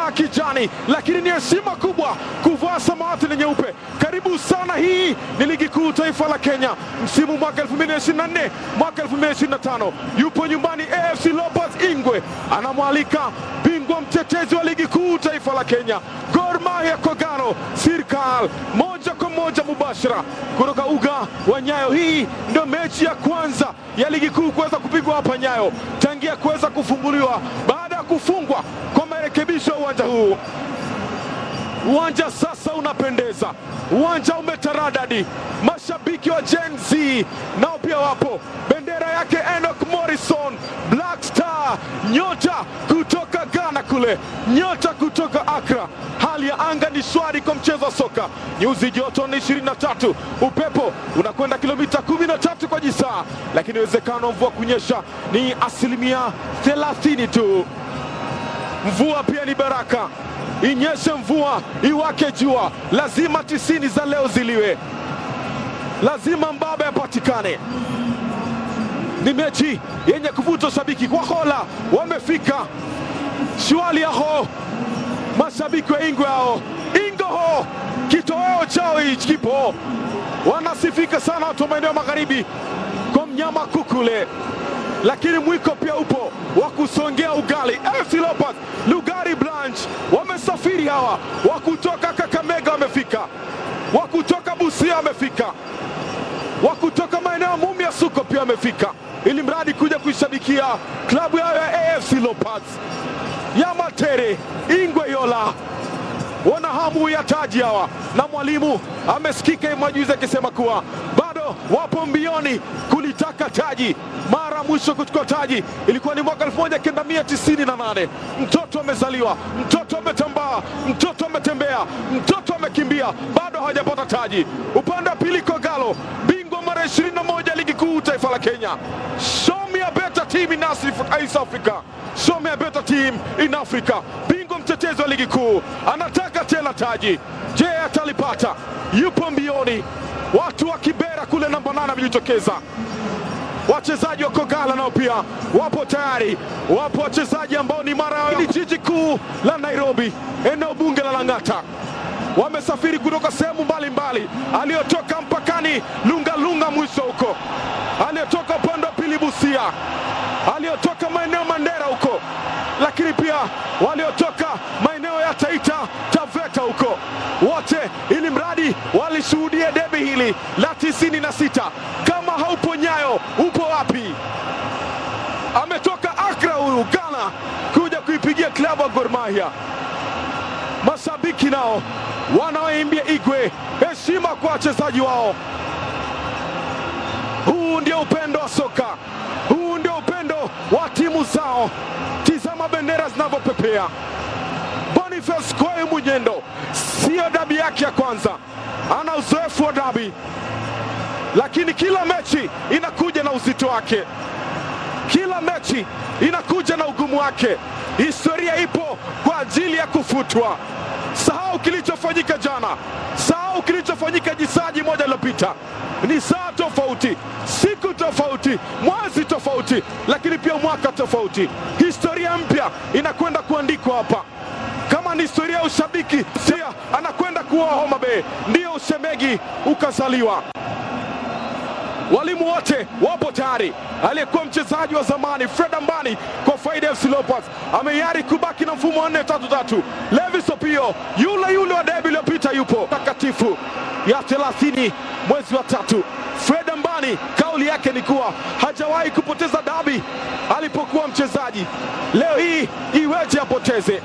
wamevaa kijani, lakini ni heshima kubwa kuvaa samawati na nyeupe. Karibu sana, hii ni ligi kuu taifa la Kenya msimu mwaka 2024 mwaka 2025. Yupo nyumbani AFC Leopards Ingwe, anamwalika bingwa mtetezi wa ligi kuu taifa la Kenya Gor Mahia Kogalo Sirkal, moja kwa moja mubashara kutoka uga wa Nyayo. Hii ndio mechi ya kwanza ya ligi kuu kuweza kupigwa hapa Nyayo tangia kuweza kufunguliwa baada ya kufungwa kwa marekebisho ya uwanja huu. Uwanja sasa unapendeza, uwanja umetaradadi, mashabiki wa Gen Z nao pia wapo. Bendera yake Enoch Morrison, Black Star, nyota kutoka Ghana kule, nyota kutoka Accra. Hali ya anga ni shwari kwa mchezo wa soka, nyuzi joto ni 23, upepo unakwenda kilomita 13 kwa jisaa, lakini uwezekano mvua kunyesha ni 30% tu. Mvua pia ni baraka, inyeshe mvua iwake jua, lazima 90 za leo ziliwe, lazima mbabe yapatikane. Ni mechi yenye kuvuta shabiki kwa hola, wamefika shwali yaho mashabiki wa Ingwe hao. Ingo ho kitoweo chao kipo, wanasifika sana watu wa maeneo magharibi kwa mnyama kukule, lakini mwiko pia upo wa kusongea ugali. AFC Leopards Lugari Branch wamesafiri hawa, wa kutoka Kakamega wamefika, wa kutoka Busia wamefika, wa kutoka maeneo Mumia Suko pia wamefika, ili mradi kuja kuishabikia klabu yao ya AFC Leopards ya Matere Ingwe Yola. Wana hamu ya taji hawa, na mwalimu amesikika majuzi akisema kuwa bado wapo mbioni kulitaka taji. Mara mwisho kuchukua taji ilikuwa ni mwaka 1998. Mtoto amezaliwa, mtoto ametambaa, mtoto ametembea, mtoto amekimbia, bado hajapata taji. Upande wa pili Kogalo, bingwa mara 21 ligi kuu taifa la Kenya. Show me a better team in East Africa. Show me a better team in Africa. Bingwa mtetezi wa ligi kuu anataka tena taji. Je, atalipata? Yupo mbioni. Watu wa Kibera kule namba 8 wamejitokeza. Wachezaji wa Kogalo nao pia wapo tayari. Wapo wachezaji ambao ni mara ya jiji kuu la Nairobi, eneo bunge la Lang'ata. Wamesafiri kutoka sehemu mbalimbali, aliyotoka mpakani Lunga mwisho huko, aliyotoka upande wa pili Busia, aliyotoka maeneo Mandera huko, lakini pia waliotoka maeneo ya Taita Taveta huko, wote ili mradi walishuhudia debi hili la 96. Kama haupo Nyayo, upo wapi? Ametoka Accra huyu Ghana kuja kuipigia klabu ya Gor Mahia. Mashabiki nao wanaoimbia Igwe, heshima kwa wachezaji wao. Huu ndio upendo wa soka, huu ndio upendo wa timu zao. Tizama bendera zinavyopepea. Boniface Koe Munyendo, sio dabi yake ya kwanza, ana uzoefu wa dabi, lakini kila mechi inakuja na uzito wake, kila mechi inakuja na ugumu wake. Historia ipo kwa ajili ya kufutwa. Sahau kilichofanyika jana, sahau kilichofanyika jisaji moja lilopita. Ni saa tofauti, siku tofauti, mwezi tofauti, lakini pia mwaka tofauti. Historia mpya inakwenda kuandikwa hapa. Kama ni historia ya ushabiki, pia anakwenda kuwa Homa Bay, ndio ushemegi ukazaliwa. Walimu wote wapo tayari. Aliyekuwa mchezaji wa zamani Fred Ambani kwa faida ya AFC Leopards ameyari kubaki na mfumo wa 4-3-3. Levis Opio yule wa debi iliyopita yupo. Takatifu ya 30 mwezi wa 3. Fred Ambani kauli yake ni kuwa hajawahi kupoteza dabi alipokuwa mchezaji. Leo hii iweje apoteze?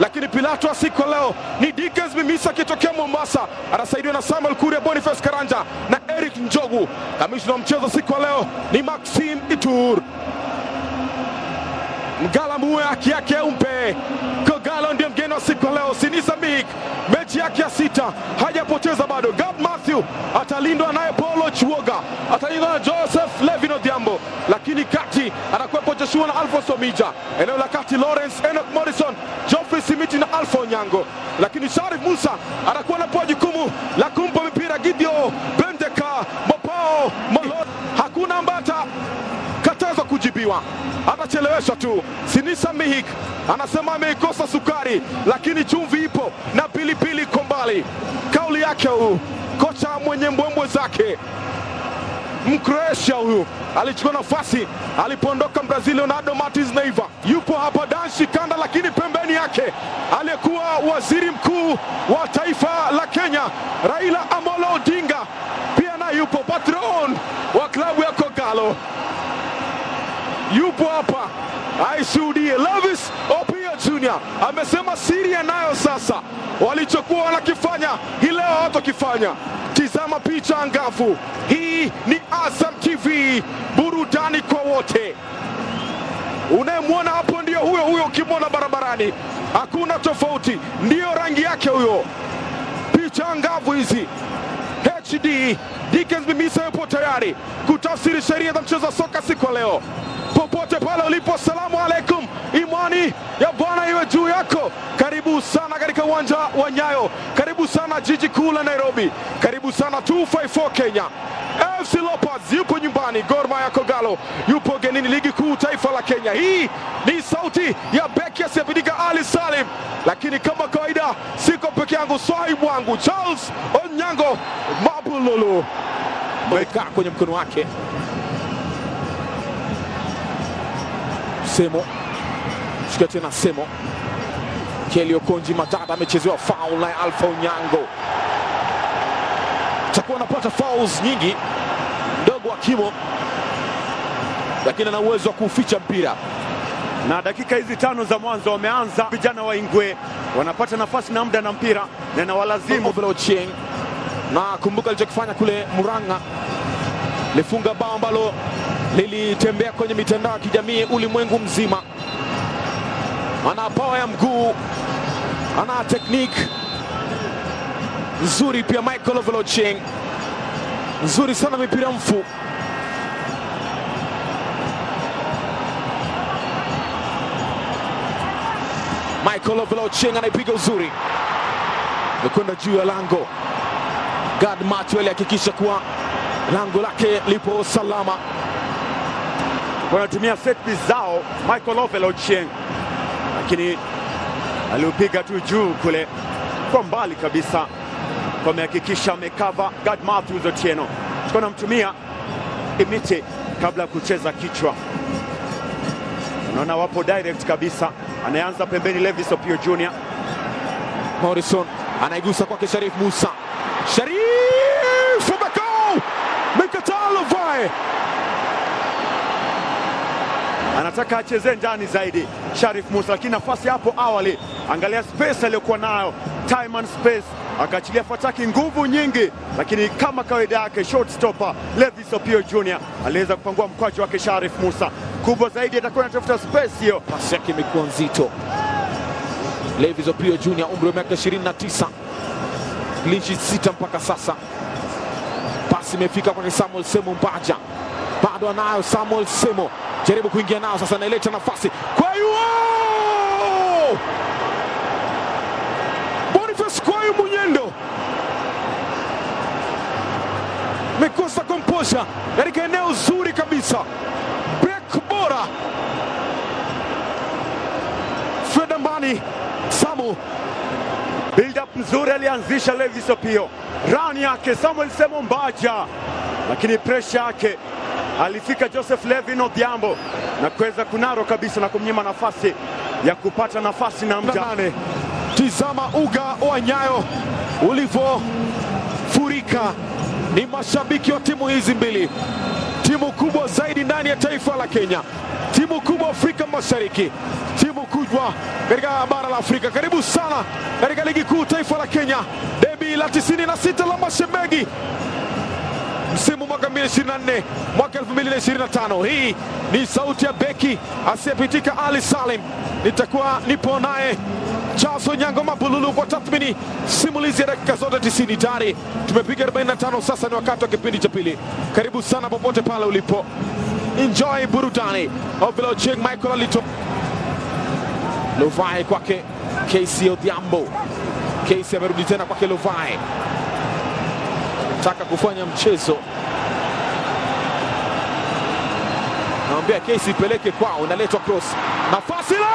Lakini Pilato siku leo ni Dickens Mimisa kitokea Mombasa, anasaidiwa na Samuel Kuria, Boniface Karanja na Eric Njogu. Kamishna wa mchezo siku leo ni Maxime Itur. Mgala muwe haki yake umpe. Kogalo ndio mgeni wa siku leo. Sinisa Mik, mechi yake ya 6, hajapoteza bado. Gab Matthew atalindwa naye Paulo Chuoga, atalindwa na Joseph Levin Odhiambo, lakini kati anakuwepo Joshua na Alphonse Omija. Eneo la kati Lawrence Enoch Morrison, Geoffrey Simiti na Alpha Onyango, lakini Sharif Musa anakuwa na jukumu la kumpa mipira Gideon Bendeka Mopao Molo. Hakuna ambata katazwa kujibiwa. atacheleweshwa tu. Sinisa Mihik anasema ameikosa sukari, lakini chumvi ipo na pilipili iko mbali. Kauli yake huyu kocha mwenye mbwembwe zake, Mkroatia huyu, alichukua nafasi alipoondoka Brazil Leonardo Martins Neiva. Yupo hapa Dan Shikanda, lakini pembeni yake aliyekuwa waziri mkuu wa taifa la Kenya Raila Amolo Odinga, pia na yupo patron wa klabu ya Kogalo, yupo hapa aishuhudie. Levis Opio Jr. amesema siri yanayo sasa, walichokuwa wanakifanya hii leo hawatokifanya. Tizama picha angavu. Hii ni Azam TV, burudani kwa wote. Unayemwona hapo ndio huyo ukimwona barabarani, hakuna tofauti, ndio rangi yake huyo. Picha angavu hizi HD. Dickens Mimisa yupo tayari kutafsiri sheria za mchezo wa soka siku leo. Popote pale ulipo, salamu alaikum, imani ya Bwana iwe juu yako. Karibu sana katika uwanja wa Nyayo, karibu sana jiji kuu la Nairobi, karibu sana 254 Kenya. FC Leopards yupo nyumbani, Gor Mahia Kogalo yupo genini, ligi kuu taifa la Kenya. Hii ni sauti ya beki asiyebadilika Ali Salim, lakini kama kawaida siko peke yangu, sahibu wangu Charles Onyango Mabululu amekaa kwenye mkono wake. Semo shika tena Semo. Kelly Okonji Matata amechezewa foul na Alpha Onyango. Takuwa anapata fouls nyingi mdogo wa kimo, lakini ana uwezo wa kuficha mpira. Na dakika hizi 5 za mwanzo wameanza vijana wa Ingwe wanapata nafasi na muda na mpira na walazimu Ochieng. Na kumbuka alichokifanya kule Muranga, lifunga bao ambalo lilitembea kwenye mitandao ya kijamii ulimwengu mzima. Ana power ya mguu, ana technique nzuri pia. Michael Ochieng nzuri sana mipira mfu. Michael Ochieng anaipiga uzuri, mekwenda juu ya lango. Gad Matthew alihakikisha kuwa lango lake lipo salama. Wanatumia set piece zao Michael Ochieng, lakini aliupiga tu juu kule kwa mbali kabisa. Wamehakikisha amekava Gad Matthew Otieno. Tunamtumia Imite kabla ya kucheza kichwa. Unaona wapo direct kabisa. Anaanza pembeni Levis Opio Jr. Morrison anaigusa kwake Sharif Musa. Sharif Fabako Mikataa Lovai anataka acheze ndani zaidi Sharif Musa, lakini nafasi hapo awali, angalia space aliyokuwa nayo, time and space, akaachilia fataki nguvu nyingi, lakini kama kawaida yake short stopper Levis Opio Jr. aliweza kupangua mkwaju wake. Sharif Musa kubwa zaidi, atakuwa anatafuta space hiyo, pasi yake imekuwa nzito. Levis Opio Jr. umri wa miaka 29, clinch 6 mpaka sasa. Pasi imefika kwa Samuel Semo Mbaja, bado anayo Samuel Semo, jaribu kuingia nao sasa, anaileta nafasi kwa Boniface Kwayu Munyendo. Mekosa composure katika eneo zuri kabisa, break bora. Fredambani Samu, build up nzuri alianzisha Levis Opio, run yake Samuel Semo Mbaja, lakini pressure yake alifika Joseph Levin Odhiambo na kuweza kunaro kabisa na kumnyima nafasi ya kupata nafasi na muda. Tizama uga wa Nyayo ulivyofurika, ni mashabiki wa timu hizi mbili, timu kubwa zaidi ndani ya taifa la Kenya, timu kubwa Afrika Mashariki, timu kubwa katika bara la Afrika. Karibu sana katika ligi kuu taifa la Kenya, debi la 96 la Mashemegi, msimu mwaka 2024 mwaka 2025. Hii ni sauti ya beki asiyepitika Ali Salim. Nitakuwa nipo naye Charles Onyango Mabululu kwa tathmini simulizi ya dakika zote 90. Tayari tumepiga 45, sasa ni wakati wa kipindi cha pili. Karibu sana popote pale ulipo, enjoy burudani. Ochieng Michael Alito Lovai kwake KC Odhiambo. KC amerudi tena kwake Lovai, taka kufanya mchezo na Ambia kesi peleke kwao, inaletwa cross. Nafasi la!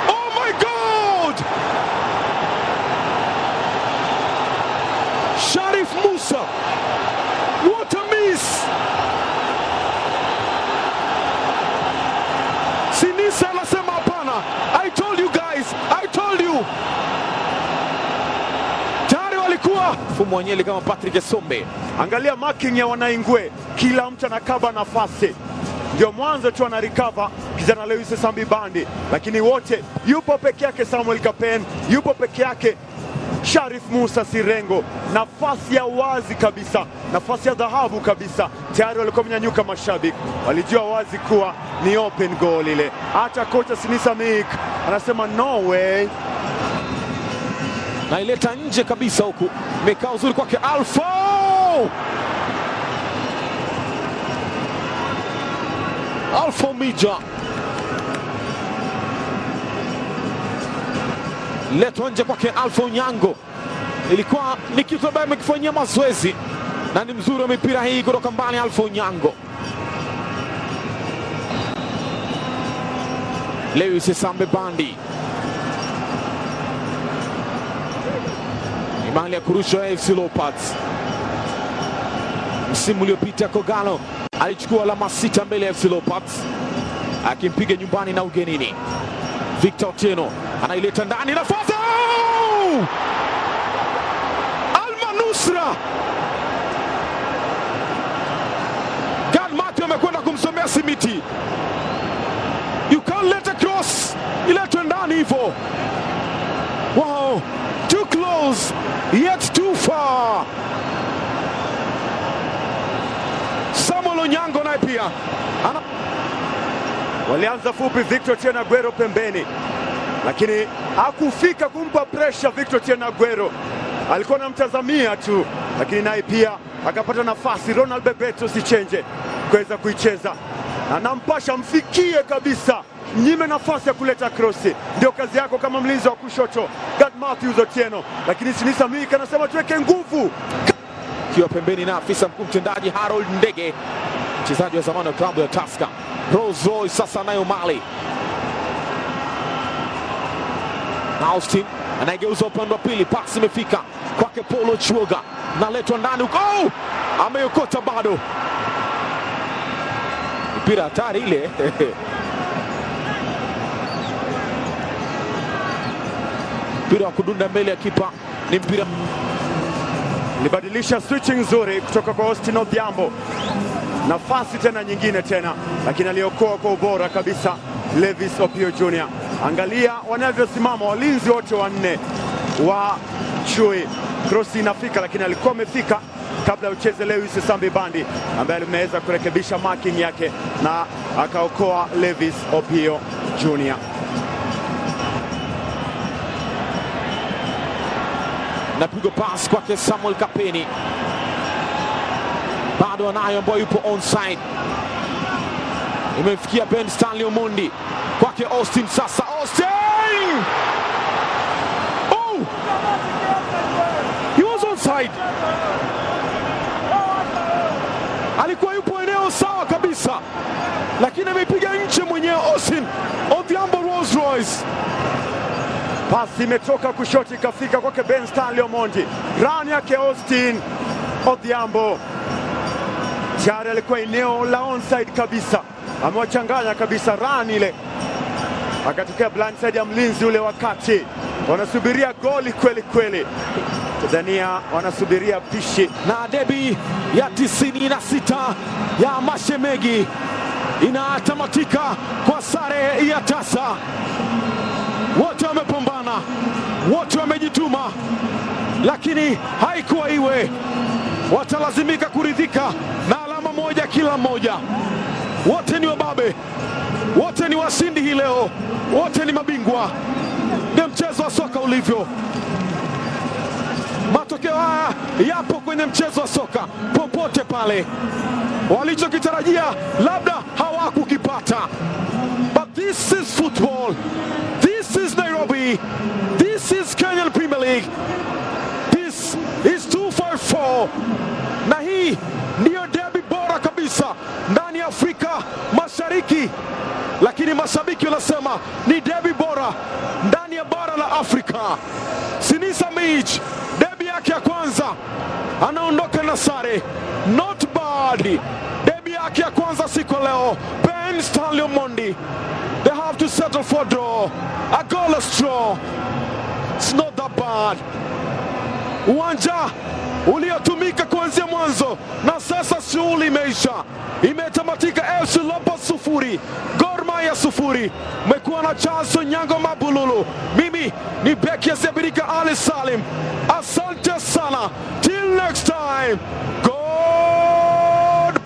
Oh my God! Sharif Musa. What a miss! Sinisa anasema hapana. I told you guys. I told you. Tayari walikuwa Fumwanyeli kama Patrick Sombe. Angalia marking ya Wanaingwe, kila mtu anakaba nafasi. Ndio mwanzo tu anarecover kijana Lewis Sambi Bandi, lakini wote yupo peke yake Samuel Kapen, yupo peke yake Sharif Musa Sirengo. Nafasi ya wazi kabisa, nafasi ya dhahabu kabisa. Tayari walikuwa mnyanyuka mashabiki, walijua wazi kuwa ni open goal ile. Hata kocha Sinisa Mik anasema no way. Na ileta nje kabisa huku. Mekaa uzuri kwake Alfo. Alfo Mija. Leto nje kwake Alfo Nyango. Ilikuwa ni kitu ambaye amekifanyia mazoezi. Na ni mzuri wa mipira hii kutoka mbali Alfo Nyango. Lewis Sambe Bandi. Imani ya kurusha AFC Leopards. Msimu uliopita Kogalo alichukua alama 6 mbele ya AFC Leopards, akimpiga nyumbani na ugenini. Victor Otieno anaileta ndani, nafasi! Almanusra! Gan Matthew amekwenda kumsomea simiti. You can't let a cross iletwe ndani hivyo. Wow! Too close, yet too far. Samuel Onyango naye pia walianza fupi. Victor Otieno Aguero pembeni, lakini hakufika kumpa pressure. Victor Otieno Aguero alikuwa anamtazamia tu, lakini naye pia akapata nafasi. Ronald Bebeto Sichenje kuweza kuicheza, anampasha mfikie kabisa, nyime nafasi ya kuleta krosi. Ndio kazi yako kama mlinzi wa kushoto God Matthews Otieno, lakini Sinisa Mika anasema tuweke nguvu. Kiwa pembeni na afisa mkuu mtendaji Harold Ndege, mchezaji wa zamani wa klabu ya Tusker. Rose Roy sasa nayo Mali. Austin anaigeuza upande wa pili, pasi imefika kwake Polo Chuoga, naletwa ndani huko. Ameyokota bado. Mpira hatari ile. Mpira wa kudunda mbele ya kipa, ni mpira. Libadilisha switching nzuri kutoka kwa Austin Odhiambo. Nafasi tena nyingine tena, lakini aliokoa kwa ubora kabisa Levis Opio Jr. Angalia wanavyosimama walinzi wote wanne wa Chui. Cross inafika, lakini alikuwa amefika kabla ya ucheze Lewis Sambi Bandi, ambaye alimeweza kurekebisha marking yake na akaokoa Levis Opio Jr. Napigwa pass kwake Samuel Kapeni, bado anayo ambayo yupo onside. Imefikia Ben Stanley Omondi kwake Austin sasa. Austin! Oh! He was onside. Alikuwa yupo eneo sawa kabisa, lakini amepiga nje mwenyewe Austin Odhiambo Rolls Royce. Pasi imetoka kushoto ikafika kwake Ben Stanley Omondi. Run yake Austin Odhiambo. Tayari alikuwa eneo la onside kabisa, amewachanganya kabisa run ile. Akatokea blindside ya mlinzi ule, wakati wanasubiria goli kweli kweli. Tanzania wanasubiria pishi. Na debi ya 96 ya Mashemegi inatamatika kwa sare ya tasa. Wote wamepambana, wote wamejituma, lakini haikuwa iwe. Watalazimika kuridhika na alama moja kila mmoja. Wote ni wababe, wote ni washindi hii leo, wote ni mabingwa. Ndio mchezo wa soka ulivyo. Matokeo haya yapo kwenye mchezo wa soka popote pale. Walichokitarajia labda hawakukipata. But this is football. This is Nairobi. This is Kenyan Premier League. This is 254. Na hii ndiyo derby bora kabisa ndani ya Afrika Mashariki, lakini mashabiki wanasema ni derby bora ndani ya bara la Afrika. Sinisa Mij, derby yake ya kwanza, anaondoka na sare. Not bad. Derby yake ya kwanza siku leo. Ben Stanley Omondi, they have to settle for draw. A goalless draw. It's not that bad. Uwanja uliotumika kuanzia mwanzo na sasa shughuli imeisha. Imetamatika. FC Leopards 0, Gor Mahia 0. Mekuwa na chanzo Nyango Mabululu. Mimi ni beki ya Zebirika Ali Salim. Asante sana. Till next time. Goodbye.